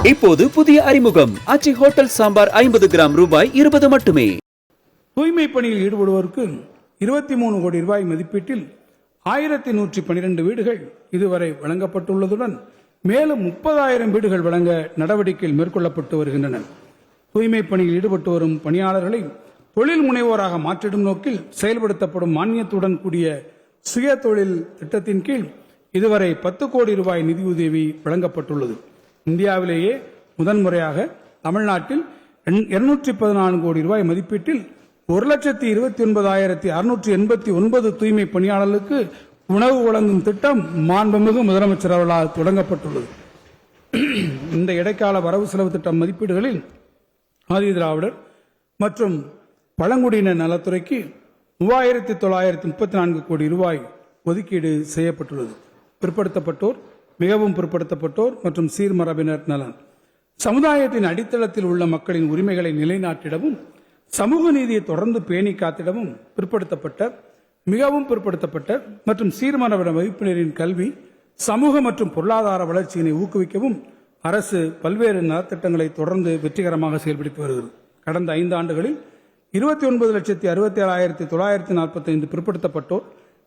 இப்போது புதிய அறிமுகம் ஆச்சி ஹோட்டல் சாம்பார் 50 கிராம் ரூபாய் 20 மட்டுமே. தூய்மை பணியில் ஈடுபடுவோருக்கு 23 கோடி ரூபாய் மதிப்பீட்டில் 1112 வீடுகள் இதுவரை வழங்கப்பட்டுள்ளதுடன் மேலும் 30,000 வீடுகள் வழங்க நடவடிக்கைகள் மேற்கொள்ளப்பட்டு வருகின்றன. தூய்மை பணியில் ஈடுபட்டு வரும் பணியாளர்களை தொழில் முனைவோராக மாற்றிடும் நோக்கில் செயல்படுத்தப்படும் மானியத்துடன் கூடிய சுய தொழில் திட்டத்தின் கீழ் இதுவரை 10 கோடி ரூபாய் நிதியுதவி வழங்கப்பட்டுள்ளது. இந்தியாவிலேயே முதன்முறையாக தமிழ்நாட்டில் 214 கோடி ரூபாய் மதிப்பீட்டில் 1,29,689 தூய்மை பணியாளர்களுக்கு உணவு வழங்கும் திட்டம் மாண்புமிகு முதலமைச்சர் அவர்களால் தொடங்கப்பட்டுள்ளது. இந்த இடைக்கால வரவு செலவு திட்டம் மதிப்பீடுகளில் ஆதி திராவிடர் மற்றும் பழங்குடியினர் நலத்துறைக்கு 3,934 கோடி ரூபாய் ஒதுக்கீடு செய்யப்பட்டுள்ளது. பிற்படுத்தப்பட்டோர், மிகவும் பிற்படுத்தப்பட்டோர் மற்றும் சீர்மரபினர் நலன் சமுதாயத்தின் அடித்தளத்தில் உள்ள மக்களின் உரிமைகளை நிலைநாட்டிடவும் சமூக நீதியை தொடர்ந்து பேணி காத்திடவும் பிற்படுத்தப்பட்ட, மிகவும் பிற்படுத்தப்பட்ட மற்றும் சீர்மரபினர் வகுப்பினரின் கல்வி, சமூக மற்றும் பொருளாதார வளர்ச்சியினை ஊக்குவிக்கவும் அரசு பல்வேறு நலத்திட்டங்களை தொடர்ந்து வெற்றிகரமாக செயல்படுத்தி வருகிறது. கடந்த 5 ஆண்டுகளில் 29,67,945 பிற்படுத்தப்பட்டோர்,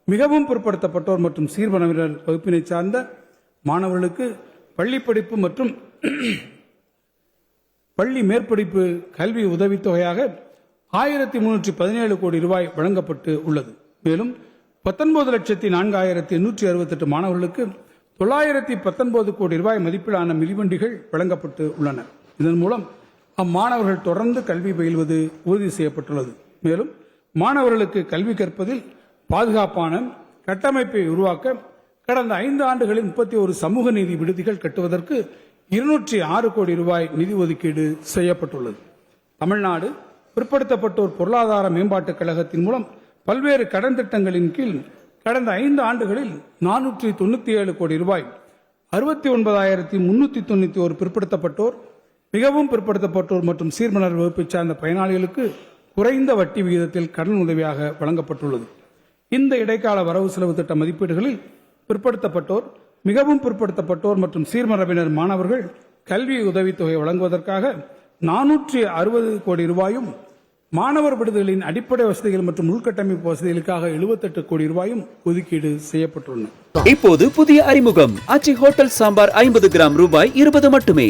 மிகவும் பிற்படுத்தப்பட்டோர் மற்றும் சீர்மரபினர் வகுப்பினை சார்ந்த மாணவர்களுக்கு பள்ளி படிப்பு மற்றும் பள்ளி மேற்படிப்பு கல்வி உதவித்தொகையாக 1,317 கோடி ரூபாய் வழங்கப்பட்டு உள்ளது. மேலும் 19,04,868 மாணவர்களுக்கு 919 கோடி ரூபாய் மதிப்பிலான மிதிவண்டிகள் வழங்கப்பட்டு உள்ளன. இதன் மூலம் அம்மாணவர்கள் தொடர்ந்து கல்வி பயில்வது உறுதி செய்யப்பட்டுள்ளது. மேலும் மாணவர்களுக்கு கல்வி கற்பதில் பாதுகாப்பான கட்டமைப்பை உருவாக்க கடந்த 5 ஆண்டுகளில் 31 சமூக நீதி விடுதிகள் கட்டுவதற்கு 206 கோடி ரூபாய் நிதி ஒதுக்கீடு செய்யப்பட்டுள்ளது. தமிழ்நாடு பிற்படுத்தப்பட்டோர் பொருளாதார மேம்பாட்டுக் கழகத்தின் மூலம் பல்வேறு கடன் திட்டங்களின் கீழ் கடந்த 5 ஆண்டுகளில் 497 கோடி ரூபாய் 69,391 பிற்படுத்தப்பட்டோர், மிகவும் பிற்படுத்தப்பட்டோர் மற்றும் சீர்மரபினர் வகுப்பை சார்ந்த பயனாளிகளுக்கு குறைந்த வட்டி விகிதத்தில் கடன் உதவியாக வழங்கப்பட்டுள்ளது. இந்த இடைக்கால வரவு செலவு திட்ட மதிப்பீடுகளில் பிற்படுத்தப்பட்டோர், மிகவும் பிற்படுத்தப்பட்டோர் மற்றும் சீர்மரபினர் மாணவர்கள் கல்வி உதவித்தொகை வழங்குவதற்காக 460 கோடி ரூபாயும், மாணவர் விடுதிகளின் அடிப்படை வசதிகள் மற்றும் உள்கட்டமைப்பு வசதிகளுக்காக 78 கோடி ரூபாயும் ஒதுக்கீடு செய்யப்பட்டுள்ளன. இப்போது புதிய அறிமுகம் ஆச்சி ஹோட்டல் சாம்பார் 50 கிராம் ரூபாய் 20 மட்டுமே.